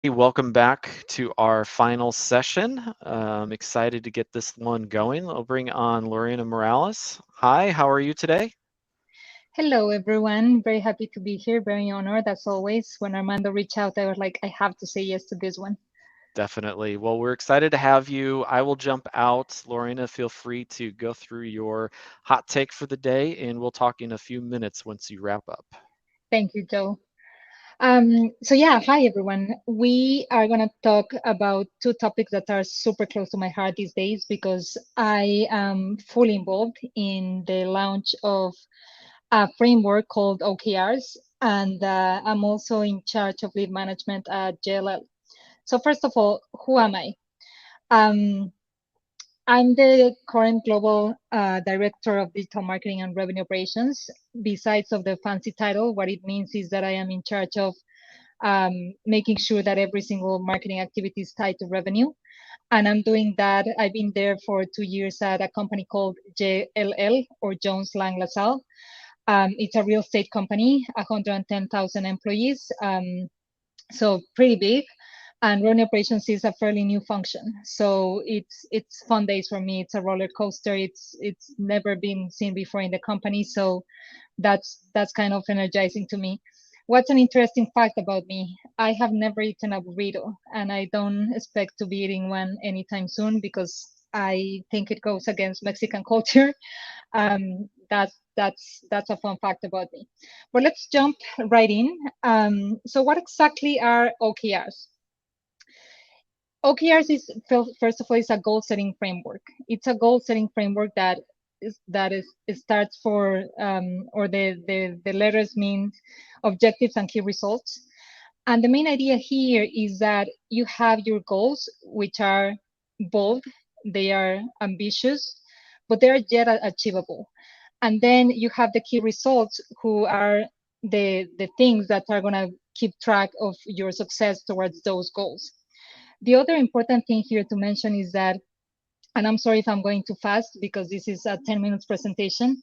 Welcome back to our final session. I'm excited to get this one going. I'll bring on Lorena Morales. Hi, how are you today? Hello, everyone. Very happy to be here. Very honored, as always. When Armando reached out, I was like, I have to say yes to this one. Definitely. Well, we're excited to have you. I will jump out. Lorena, feel free to go through your hot take for the day, and we'll talk in a few minutes once you wrap up. Thank you, Joe. Hi, everyone. We are going to talk about two topics that are super close to my heart these days because I am fully involved in the launch of a framework called OKRs, and I'm also in charge of lead management at JLL. So, first of all, who am I? Um, I'm the current global director of digital marketing and revenue operations. Besides of the fancy title, what it means is that I am in charge of making sure that every single marketing activity is tied to revenue. And I'm doing that. I've been there for 2 years at a company called JLL or Jones Lang LaSalle. It's a real estate company, 110,000 employees. So pretty big, and running operations is a fairly new function, so it's fun days for me. It's a roller coaster. It's never been seen before in the company, so that's kind of energizing to me. What's an interesting fact about me? I have never eaten a burrito, and I don't expect to be eating one anytime soon because I think it goes against Mexican culture. That's a fun fact about me. But let's jump right in. So what exactly are OKRs? OKRs is first of all is a goal setting framework. It's a goal setting framework that is it starts for or the letters mean objectives and key results. And the main idea here is that you have your goals, which are bold, they are ambitious, but they are yet achievable. And then you have the key results, who are the things that are going to keep track of your success towards those goals. The other important thing here to mention is that, and I'm sorry if I'm going too fast because this is a 10 minutes presentation,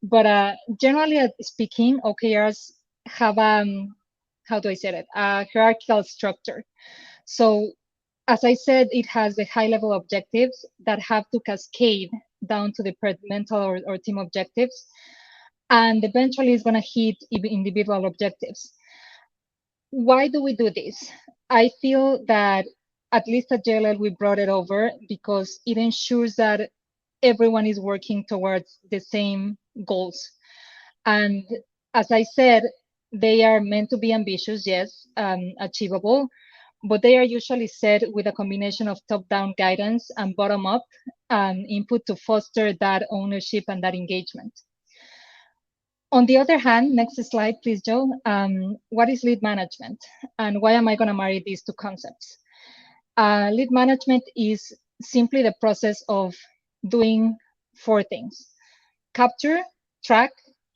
but generally speaking, OKRs have, how do I say it, a hierarchical structure. So as I said, it has the high level objectives that have to cascade down to departmental or team objectives. And eventually it's going to hit individual objectives. Why do we do this? I feel that at least at JLL, we brought it over because it ensures that everyone is working towards the same goals. And as I said, they are meant to be ambitious, yes, achievable, but they are usually set with a combination of top-down guidance and bottom-up input to foster that ownership and that engagement. On the other hand, next slide, please, Joe. What is lead management? And why am I going to marry these two concepts? Lead management is simply the process of doing four things: capture, track,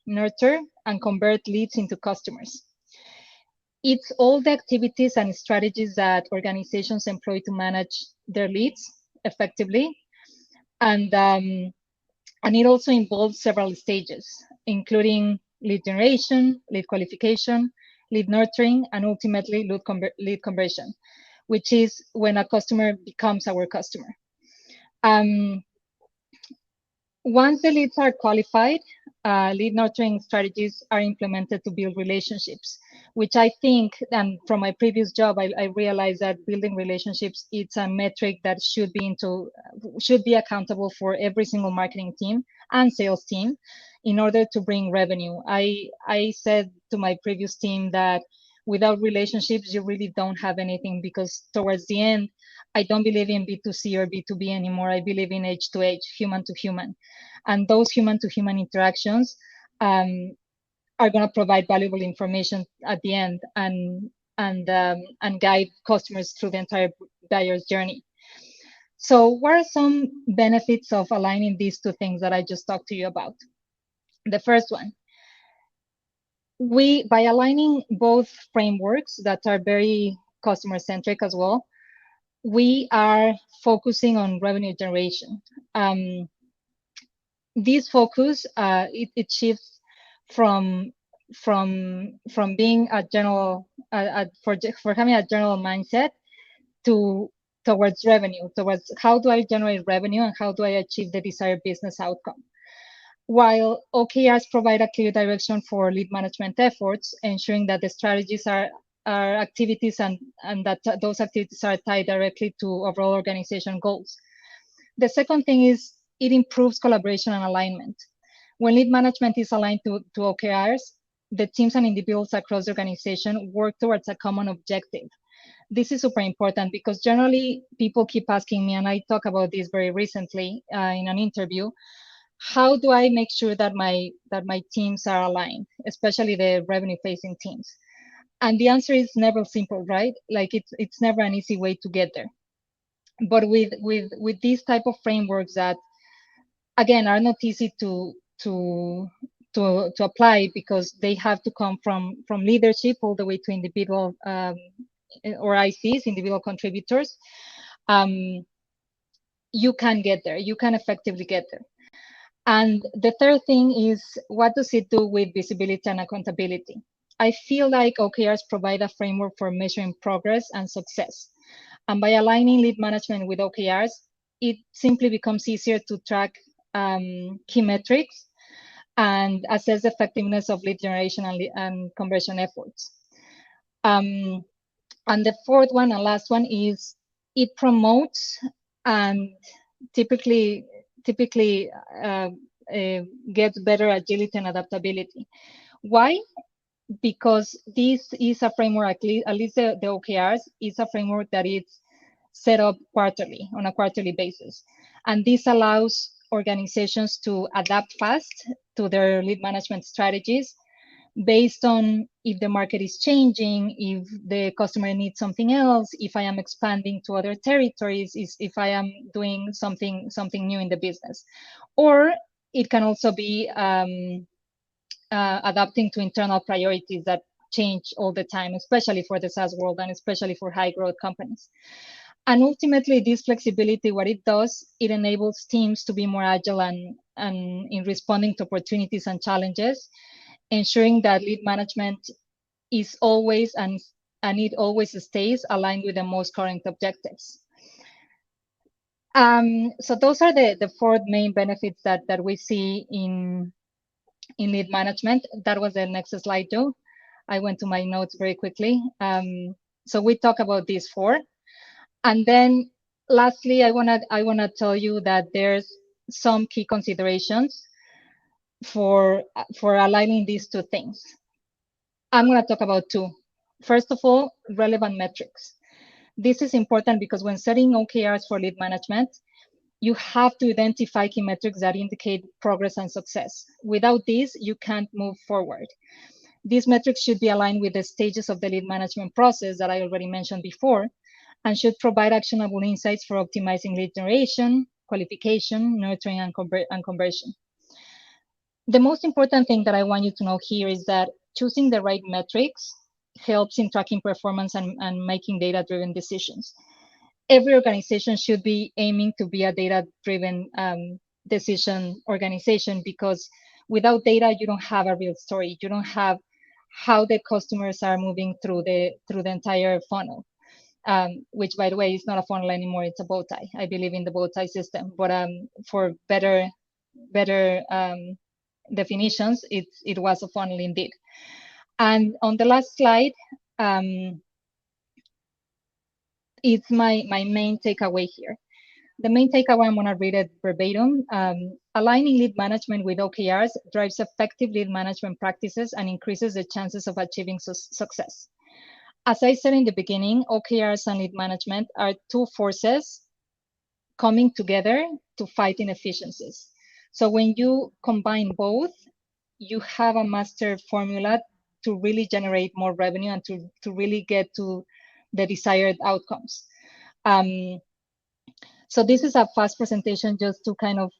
nurture, and convert leads into customers. It's all the activities and strategies that organizations employ to manage their leads effectively. And, um, and it also involves several stages, including lead generation, lead qualification, lead nurturing, and ultimately lead conversion, which is when a customer becomes our customer. Um, Once the leads are qualified, lead nurturing strategies are implemented to build relationships, which I think, and from my previous job, I realized that building relationships, it's a metric that should be accountable for every single marketing team and sales team in order to bring revenue. I said to my previous team that without relationships, you really don't have anything, because towards the end, I don't believe in B2C or B2B anymore. I believe in H to H, human to human. And those human to human interactions are going to provide valuable information at the end and guide customers through the entire buyer's journey. So what are some benefits of aligning these two things that I just talked to you about? The first one, by aligning both frameworks that are very customer centric as well, we are focusing on revenue generation. This focus, it shifts from from being a general for having a general mindset to towards revenue, towards how do I generate revenue and how do I achieve the desired business outcome. While OKRs provide a clear direction for lead management efforts, ensuring that the strategies are activities and that those activities are tied directly to overall organization goals. The second thing is it improves collaboration and alignment. When lead management is aligned to OKRs, the teams and individuals across the organization work towards a common objective. This is super important because generally people keep asking me, and I talked about this very recently in an interview, how do I make sure that my teams are aligned, especially the revenue facing teams? And the answer is never simple, right? Like it's never an easy way to get there. But with these type of frameworks that again are not easy to apply because they have to come from leadership all the way to individual or ICs, individual contributors. You can get there. You can effectively get there. And the third thing is, what does it do with visibility and accountability? I feel like OKRs provide a framework for measuring progress and success. And by aligning lead management with OKRs, it simply becomes easier to track key metrics and assess the effectiveness of lead generation and conversion efforts. And the fourth one and last one is it promotes and typically uh, gets better agility and adaptability. Why? Because this is a framework, at least the OKRs is a framework that is set up quarterly, on a quarterly basis. And this allows organizations to adapt fast to their lead management strategies based on if the market is changing, if the customer needs something else, if I am expanding to other territories, if I am doing something new in the business. Or it can also be adapting to internal priorities that change all the time, especially for the SaaS world and especially for high growth companies. And ultimately, this flexibility, what it does, it enables teams to be more agile and in responding to opportunities and challenges, ensuring that lead management is always and it always stays aligned with the most current objectives. So those are the four main benefits that we see in lead management. That was the next slide, Joe. I went to my notes very quickly. So we talk about these four. And then lastly, I wanna tell you that there's some key considerations for aligning these two things. I'm gonna talk about two. First of all, relevant metrics. This is important because when setting OKRs for lead management, you have to identify key metrics that indicate progress and success. Without these, you can't move forward. These metrics should be aligned with the stages of the lead management process that I already mentioned before, and should provide actionable insights for optimizing lead generation, qualification, nurturing, and conversion. The most important thing that I want you to know here is that choosing the right metrics helps in tracking performance and making data-driven decisions. Every organization should be aiming to be a data-driven decision organization, because without data, you don't have a real story. You don't have how the customers are moving through the entire funnel. Which, by the way, is not a funnel anymore. It's a bow tie. I believe in the bow tie system, but for better definitions, it was a funnel indeed. And on the last slide, it's my main takeaway here. The main takeaway, I'm going to read it verbatim. Aligning lead management with OKRs drives effective lead management practices and increases the chances of achieving success. As I said in the beginning, OKRs and lead management are two forces coming together to fight inefficiencies. So when you combine both, you have a master formula to really generate more revenue and to really get to the desired outcomes. So this is a fast presentation just to kind of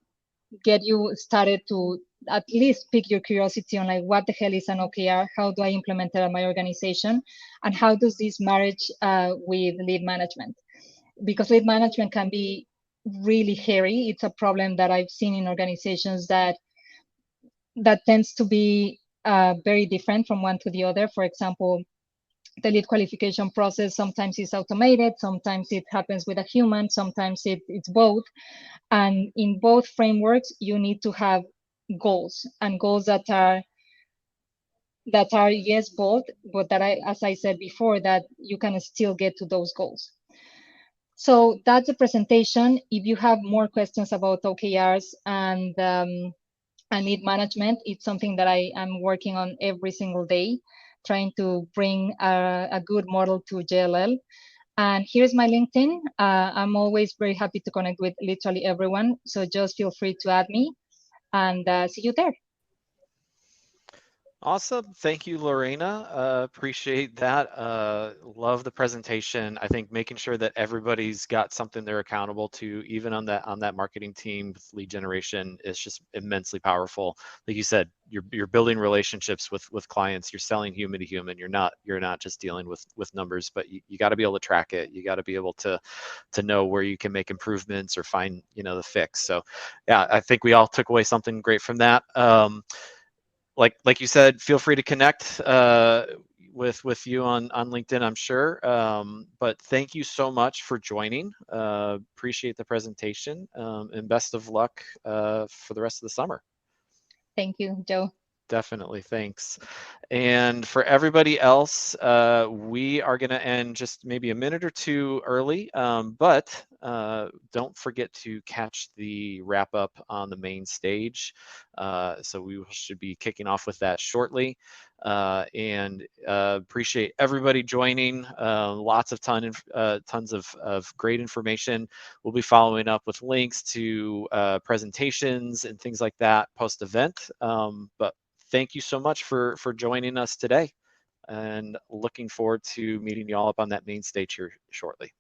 get you started to at least pique your curiosity on, like, what the hell is an OKR? How do I implement it at my organization? And how does this marriage with lead management? Because lead management can be really hairy. It's a problem that I've seen in organizations that tends to be very different from one to the other. For example, the lead qualification process sometimes is automated, sometimes it happens with a human, sometimes it's both. And in both frameworks, you need to have goals, and goals that are yes bold, but that I, as I said before, that you can still get to those goals. So that's the presentation. If you have more questions about OKRs and lead management, it's something that I am working on every single day, trying to bring a good model to JLL. And here's my LinkedIn. I'm always very happy to connect with literally everyone. So just feel free to add me, and see you there. Awesome. Thank you, Lorena. Appreciate that. Love the presentation. I think making sure that everybody's got something they're accountable to, even on that marketing team with lead generation, is just immensely powerful. Like you said, you're building relationships with clients. You're selling human to human. You're not just dealing with numbers, but you got to be able to track it. You got to be able to know where you can make improvements or find the fix. So, yeah, I think we all took away something great from that. Like you said, feel free to connect with you on LinkedIn, I'm sure. But thank you so much for joining. Appreciate the presentation, and best of luck for the rest of the summer. Thank you, Joe. Definitely, thanks. And for everybody else, we are going to end just maybe a minute or two early, but don't forget to catch the wrap up on the main stage. So we should be kicking off with that shortly. And appreciate everybody joining. Lots of tons of great information. We'll be following up with links to presentations and things like that post event. But thank you so much for joining us today, and looking forward to meeting you all up on that main stage here shortly.